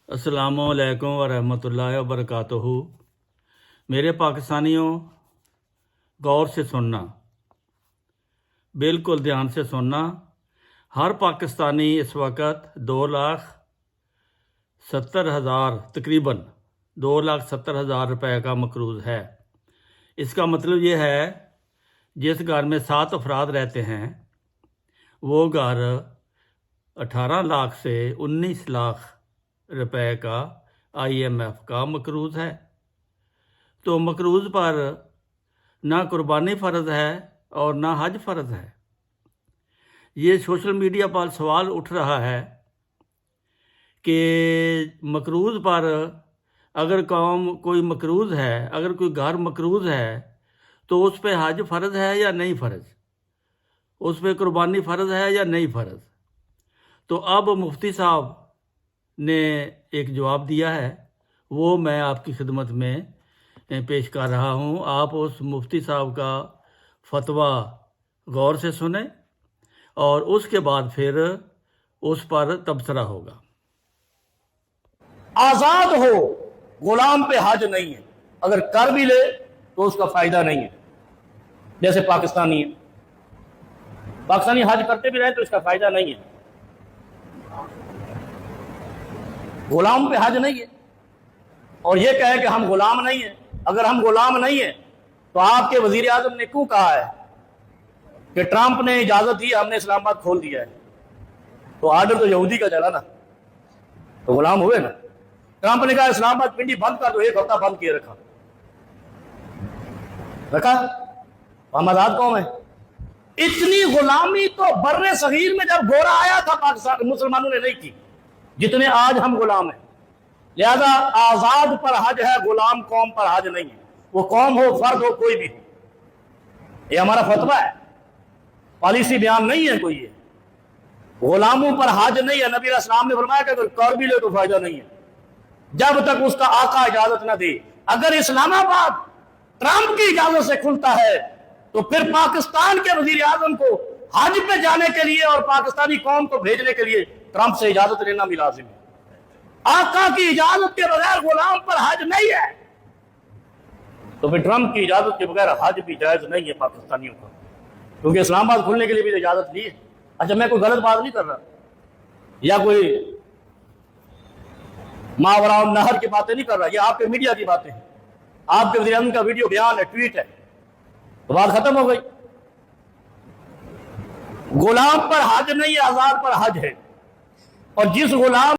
अस्सलामु अलैकुम वरहमतुल्लाहि वबरकातुहू। मेरे पाकिस्तानियों, गौर से सुनना, बिल्कुल ध्यान से सुनना। हर पाकिस्तानी इस वक्त 2,70,000 तकरीबन 2,70,000 रुपए का मकरूज़ है। इसका मतलब ये है जिस घर में 7 अफराद रहते हैं वो घर 18 लाख से 19 लाख रुपए का IMF का मकरूज़ है। तो मकरूज़ पर ना कुर्बानी फ़र्ज़ है और ना हज फ़र्ज़ है। ये सोशल मीडिया पर सवाल उठ रहा है कि मकरूज़ पर अगर कोई मकरूज़ है, अगर कोई घर मकरूज़ है तो उस पर हज फ़र्ज़ है या नहीं फ़र्ज़, उस पर कुर्बानी फ़र्ज़ है या नहीं फ़र्ज़। तो अब मुफ्ती साहब ने एक जवाब दिया है, वो मैं आपकी खिदमत में पेश कर रहा हूँ। आप उस मुफ्ती साहब का फतवा गौर से सुने और उसके बाद फिर उस पर तबसरा होगा। आजाद हो, गुलाम पे हज नहीं है। अगर कर भी ले तो उसका फायदा नहीं है। जैसे पाकिस्तानी हज करते भी रहे तो इसका फायदा नहीं है। गुलाम पे हज नहीं है और ये कहे कि हम गुलाम नहीं है। अगर हम गुलाम नहीं है तो आपके वजीर आजम ने क्यों कहा है कि ट्रंप ने इजाजत दी, हमने इस्लामाबाद खोल दिया है? तो आर्डर तो यहूदी का चला ना, तो गुलाम हुए ना। ट्रंप ने कहा इस्लामाबाद पिंडी बंद कर दो, 1 हफ्ता बंद किए रखा। हम आजाद कौम है। इतनी गुलामी तो बर्रे सगीर में जब गोरा आया था पाकिस्तान मुसलमानों ने नहीं की जितने आज हम गुलाम हैं। लिहाजा आजाद पर हज है, गुलाम कौम पर हज नहीं है। वो कौम हो, फर्द हो, कोई भी हो। ये हमारा फतवा है, पॉलिसी बयान नहीं है कोई। ये गुलामों पर हज नहीं है। नबी अलैहिस्सलाम ने फरमाया कि अगर कर भी ले तो फायदा नहीं है जब तक उसका आका इजाजत न दे। अगर इस्लामाबाद ट्रंप की इजाजत से खुलता है तो फिर पाकिस्तान के वजीर आजम को हज पे जाने के लिए और पाकिस्तानी कौम को भेजने के लिए ट्रंप से इजाजत लेना भी लाजिम है। आका की इजाजत के बगैर गुलाम पर हज नहीं है, तो फिर ट्रंप की इजाजत के बगैर हज भी जायज नहीं है पाकिस्तानियों का, क्योंकि इस्लामाबाद खुलने के लिए भी इजाजत ली है। अच्छा, मैं कोई गलत बात नहीं कर रहा या कोई मावरा नहर की बातें नहीं कर रहा, ये आपके मीडिया की बातें हैं। आपके वज़ीर आज़म का वीडियो बयान है, ट्वीट है, तो बात खत्म हो गई। गुलाम पर हज नहीं, आजाद पर हज है। और जिस गुलाम